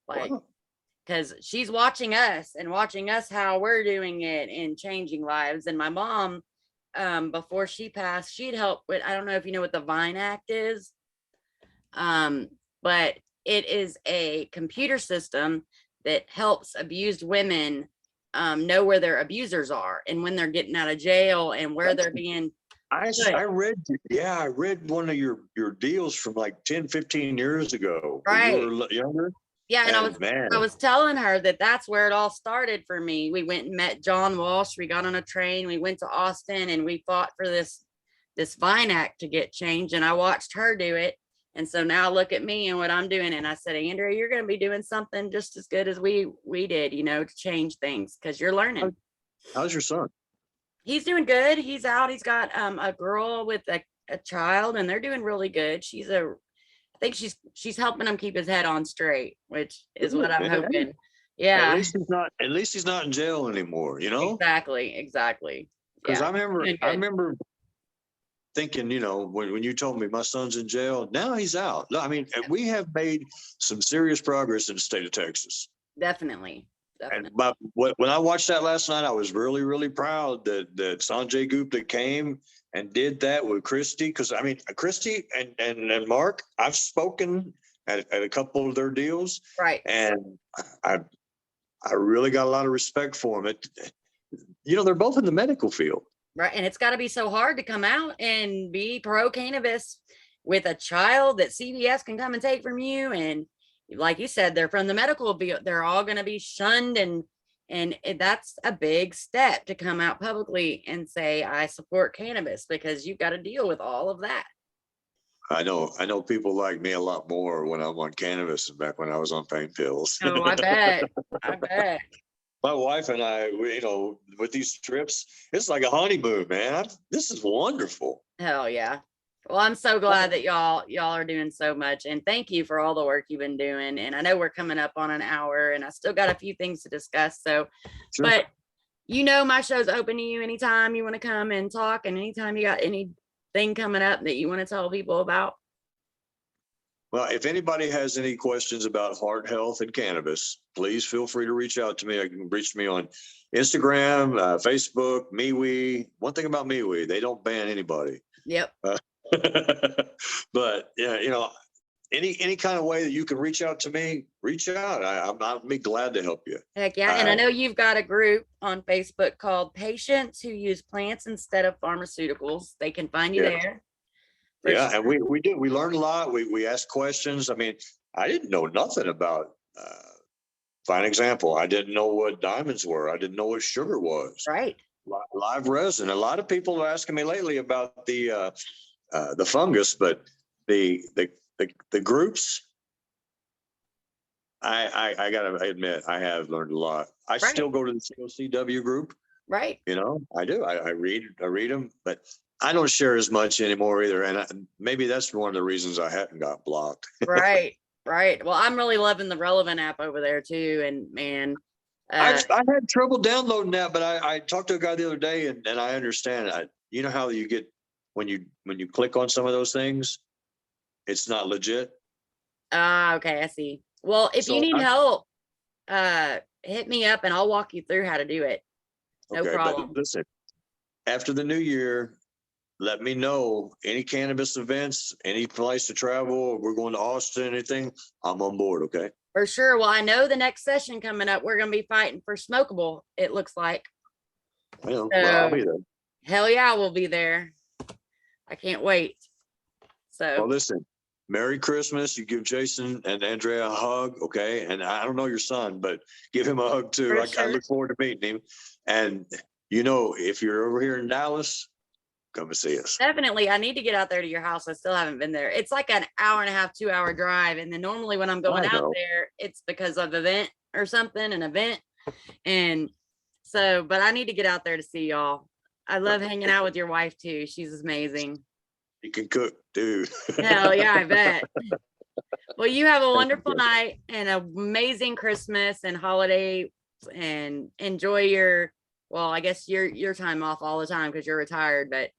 because she's watching us how we're doing it and changing lives. And my mom, before she passed, she'd help with, I don't know if you know what the Vine Act is. But it is a computer system that helps abused women know where their abusers are and when they're getting out of jail and where they're being. I read one of your deals from like 10, 15 years ago. Right. When you were younger. Yeah. And I was telling her that's where it all started for me. We went and met John Walsh. We got on a train. We went to Austin, and we fought for this Vine Act to get changed. And I watched her do it. And so now look at me and what I'm doing. And I said, Andrea, you're going to be doing something just as good as we did, to change things, because you're learning. How's your son? He's doing good. He's out. He's got a girl with a child, and they're doing really good. I think she's helping him keep his head on straight, which is what I'm hoping. Yeah. At least he's not in jail anymore, Exactly. Because Yeah. I remember thinking, when you told me my son's in jail, now he's out. I mean, we have made some serious progress in the state of Texas. Definitely. And when I watched that last night, I was really, really proud that Sanjay Gupta came and did that with Christy. Because I mean, Christy and Mark, I've spoken at a couple of their deals, right? And I really got a lot of respect for them. They're both in the medical field, right? And it's got to be so hard to come out and be pro cannabis with a child that CVS can come and take from you. And like you said, they're from the medical field. They're all going to be shunned, and that's a big step to come out publicly and say, I support cannabis, because you've got to deal with all of that. I know people like me a lot more when I'm on cannabis than back when I was on pain pills. Oh, I bet. My wife and I, with these trips, it's like a honeymoon, man. This is wonderful. Hell yeah. Well, I'm so glad that y'all are doing so much, and thank you for all the work you've been doing. And I know we're coming up on an hour, and I still got a few things to discuss. So, sure. But my show's open to you anytime you want to come and talk, and anytime you got anything coming up that you want to tell people about. Well, if anybody has any questions about heart health and cannabis, please feel free to reach out to me. You can reach me on Instagram, Facebook, MeWe. One thing about MeWe, they don't ban anybody. Yep. But yeah, any kind of way that you can reach out to me, reach out. I'll be glad to help you. Heck yeah. And I know you've got a group on Facebook called Patients Who Use Plants Instead of Pharmaceuticals. They can find you there. Yeah, sure. And we do. We learn a lot. We ask questions. I mean, I didn't know nothing about, fine example, I didn't know what diamonds were. I didn't know what sugar was. Right. Live resin. A lot of people are asking me lately about the fungus, but the groups, I gotta admit, I have learned a lot. I still go to the COCW group. Right. I do. I read them, but I don't share as much anymore either. And maybe that's one of the reasons I haven't got blocked. Right. Well, I'm really loving the Relevant app over there too. And man, I had trouble downloading that, but I talked to a guy the other day, and I understand. You know how you get when you click on some of those things, it's not legit. Okay, I see. Well, if you need help, hit me up and I'll walk you through how to do it. No problem. But listen, after the new year, let me know any cannabis events, any place to travel. We're going to Austin, anything, I'm on board. Okay. For sure. Well, I know the next session coming up, we're going to be fighting for smokable, it looks like. Well, I'll be there. Hell yeah, we'll be there. I can't wait. So, well, listen, Merry Christmas. You give Jason and Andrea a hug, okay? And I don't know your son, but give him a hug too. I look forward to meeting him. And if you're over here in Dallas, come and see us. Definitely. I need to get out there to your house. I still haven't been there. It's like an hour and a half, 2 hour drive. And then normally when I'm going out there, it's because of an event. And so, but I need to get out there to see y'all. I love hanging out with your wife too. She's amazing. You can cook, dude. Hell yeah, I bet. Well, you have a wonderful night and an amazing Christmas and holiday, and enjoy your time off all the time because you're retired. But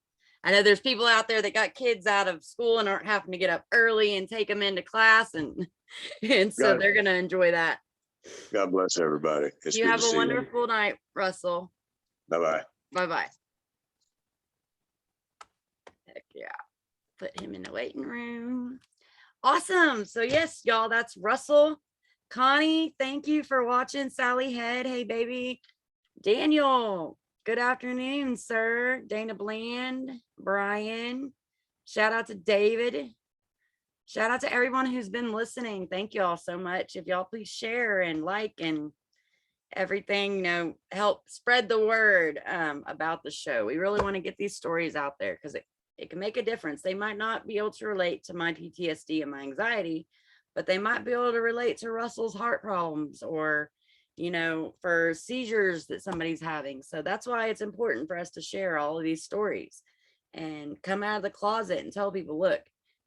I know there's people out there that got kids out of school and aren't having to get up early and take them into class, and so they're gonna enjoy that. God bless everybody. You have a wonderful night, Russell. Bye-bye. Bye-bye. Heck yeah. Put him in the waiting room. Awesome. So yes, y'all, that's Russell. Connie, thank you for watching. Sally Head, hey baby. Daniel, good afternoon, sir. Dana Bland, Brian, shout out to David. Shout out to everyone who's been listening. Thank you all so much. If y'all please share and like and everything, help spread the word about the show. We really want to get these stories out there because It can make a difference. They might not be able to relate to my PTSD and my anxiety, but they might be able to relate to Russell's heart problems, or, for seizures that somebody's having. So that's why it's important for us to share all of these stories and come out of the closet and tell people, look,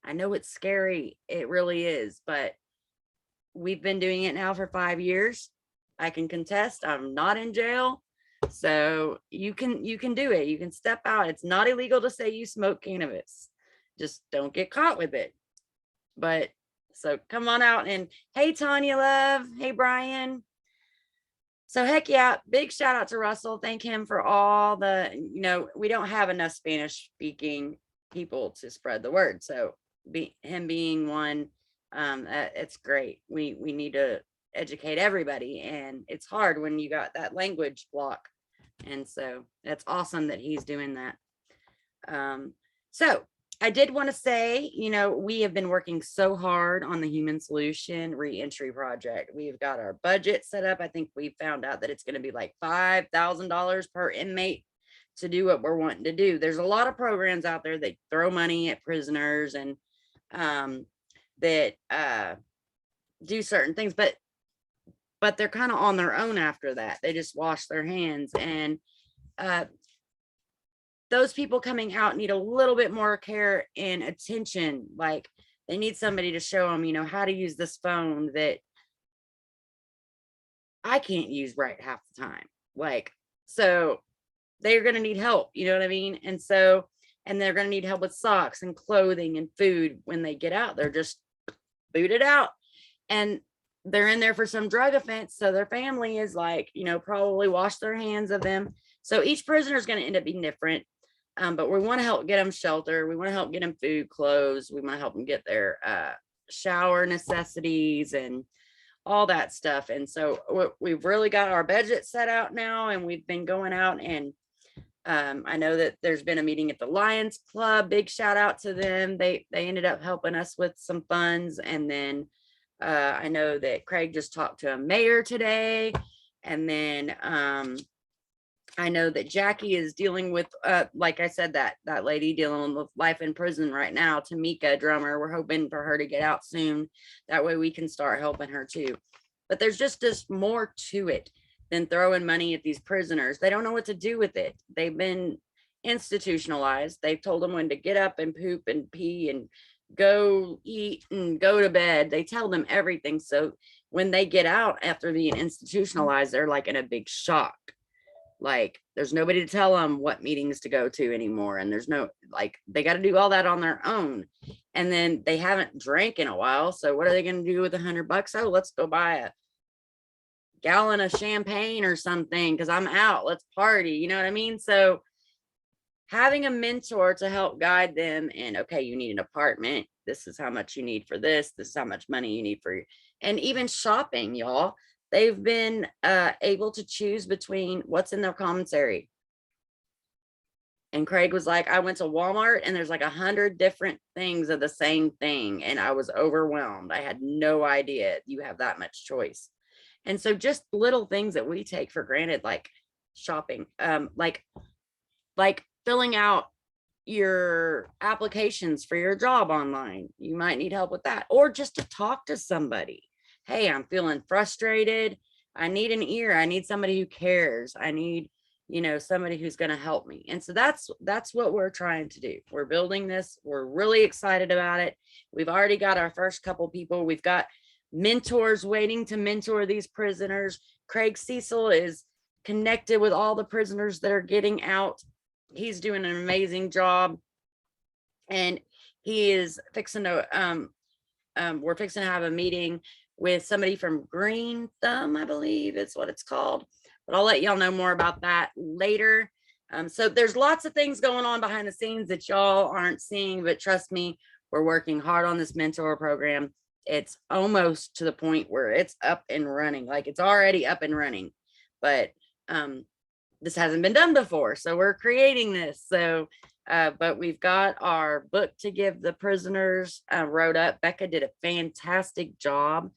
I know it's scary. It really is, but we've been doing it now for 5 years. I can contest I'm not in jail. So you can do it. You can step out. It's not illegal to say you smoke cannabis. Just don't get caught with it. But so come on out, and hey, Tanya love. Hey, Brian. So heck yeah, big shout out to Russell. Thank him for all the, we don't have enough Spanish speaking people to spread the word. So him being one, it's great. We need to educate everybody, and it's hard when you got that language block. And so that's awesome that he's doing that. So I did want to say, we have been working so hard on the Human Solution Reentry Project. We've got our budget set up. I think we found out that it's going to be like $5,000 per inmate to do what we're wanting to do. There's a lot of programs out there that throw money at prisoners and that do certain things, but they're kind of on their own after that. They just wash their hands, and those people coming out need a little bit more care and attention. Like, they need somebody to show them, how to use this phone that I can't use right half the time. Like, so they're going to need help, you know what I mean? And so, and they're going to need help with socks and clothing and food when they get out. They're just booted out, and they're in there for some drug offense. So their family is like, probably wash their hands of them. So each prisoner is going to end up being different. But we want to help get them shelter. We want to help get them food, clothes. We want to help them get their shower necessities and all that stuff. And so we've really got our budget set out now, and we've been going out, and I know that there's been a meeting at the Lions Club. Big shout out to them. They ended up helping us with some funds. And then I know that Craig just talked to a mayor today. And then I know that Jackie is dealing with, like I said, that lady dealing with life in prison right now, Tamika drummer. We're hoping for her to get out soon. That way we can start helping her too. But there's just more to it than throwing money at these prisoners. They don't know what to do with it. They've been institutionalized. They've told them when to get up and poop and pee and go eat and go to bed. They tell them everything. So when they get out after being institutionalized, they're like in a big shock. Like, there's nobody to tell them what meetings to go to anymore. And there's no, like, they got to do all that on their own. And then they haven't drank in a while. So what are they going to do with $100? Oh, let's go buy a gallon of champagne or something, because I'm out. Let's party. You know what I mean? So having a mentor to help guide them, and okay, you need an apartment. This is how much you need for this. This is how much money you need for, and even shopping, y'all. They've been able to choose between what's in their commissary. And Craig was like, I went to Walmart and there's like 100 different things of the same thing. And I was overwhelmed. I had no idea you have that much choice. And so just little things that we take for granted, like shopping, like filling out your applications for your job online. You might need help with that, or just to talk to somebody. Hey, I'm feeling frustrated. I need an ear. I need somebody who cares. I need, somebody who's going to help me. And so that's what we're trying to do. We're building this. We're really excited about it. We've already got our first couple people. We've got mentors waiting to mentor these prisoners. Craig Cecil is connected with all the prisoners that are getting out. He's doing an amazing job. And he is fixing to, we're fixing to have a meeting with somebody from Green Thumb, I believe it's what it's called, but I'll let y'all know more about that later. So there's lots of things going on behind the scenes that y'all aren't seeing, but trust me, we're working hard on this mentor program. It's almost to the point where it's up and running. Like, it's already up and running, but this hasn't been done before. So we're creating this. So but we've got our book to give the prisoners wrote up. Becca did a fantastic job.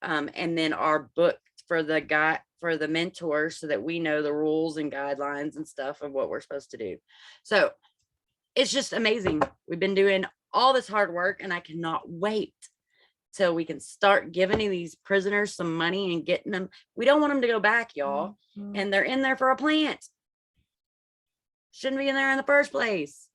And then our book for the mentors, so that we know the rules and guidelines and stuff of what we're supposed to do. So it's just amazing. We've been doing all this hard work, and I cannot wait till we can start giving these prisoners some money and getting them. We don't want them to go back, y'all. And they're in there for a plant. Shouldn't be in there in the first place.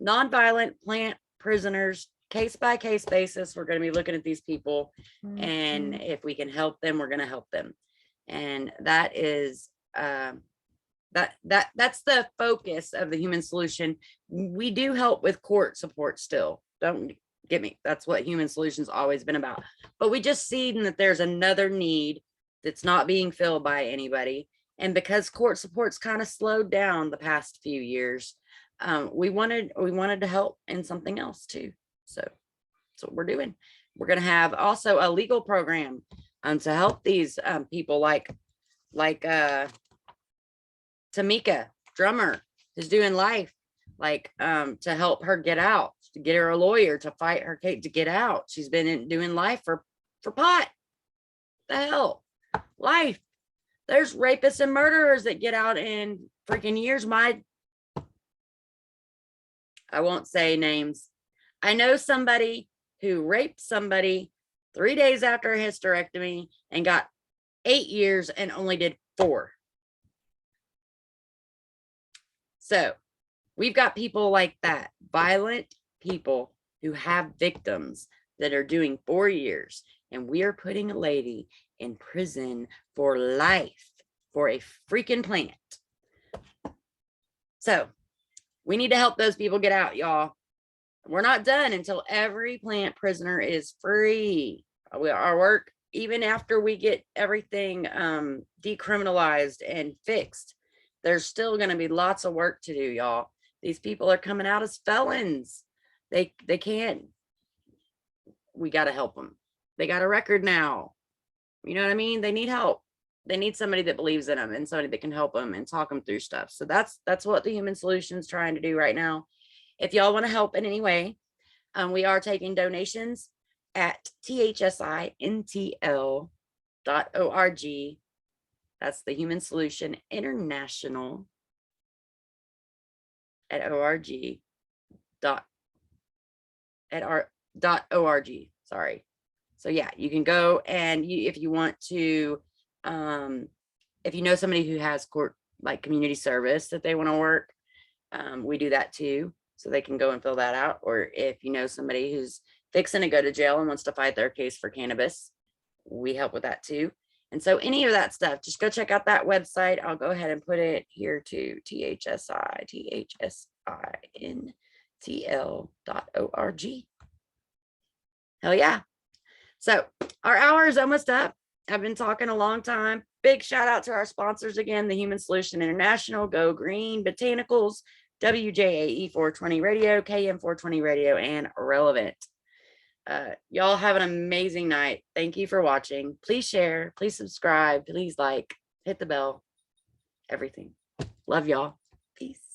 Nonviolent plant prisoners, case by case basis. We're going to be looking at these people, and if we can help them, we're going to help them. And that is that's the focus of the Human Solution. We do help with court support still. Don't get me. That's what Human Solution's always been about. But we just seen that there's another need that's not being filled by anybody. And because court support's kind of slowed down the past few years, we wanted to help in something else too. So that's what we're doing. We're going to have also a legal program to help these people like Tamika, drummer, who's doing life, like to help her get out, to get her a lawyer to fight her case to get out. She's been doing life for pot. The hell, life. There's rapists and murderers that get out in freaking years. I won't say names. I know somebody who raped somebody 3 days after a hysterectomy and got 8 years and only did 4. So we've got people like that, violent people who have victims that are doing 4 years, and we are putting a lady in prison for life for a freaking plant. So we need to help those people get out, y'all. We're not done until every plant prisoner is free. Our work, even after we get everything decriminalized and fixed, there's still going to be lots of work to do, y'all. These people are coming out as felons. They can't. We got to help them. They got a record now. You know what I mean? They need help. They need somebody that believes in them and somebody that can help them and talk them through stuff. So that's what the Human Solution is trying to do right now. If y'all want to help in any way, we are taking donations at thsintl.org. That's the Human Solution International at org. .org. Sorry. So yeah, you can go, and if you want to, if you know somebody who has court like community service that they want to work, we do that too. So they can go and fill that out. Or if you know somebody who's fixing to go to jail and wants to fight their case for cannabis, we help with that too. And so any of that stuff, just go check out that website. I'll go ahead and put it here too. thsintl.org. Hell yeah. So our hour is almost up. I've been talking a long time. Big shout out to our sponsors again, the Human Solution International, Go Green, Botanicals, WJAE 420 Radio, KM 420 Radio, and Relevant. Y'all have an amazing night. Thank you for watching. Please share, please subscribe, please like, hit the bell, everything. Love y'all. Peace.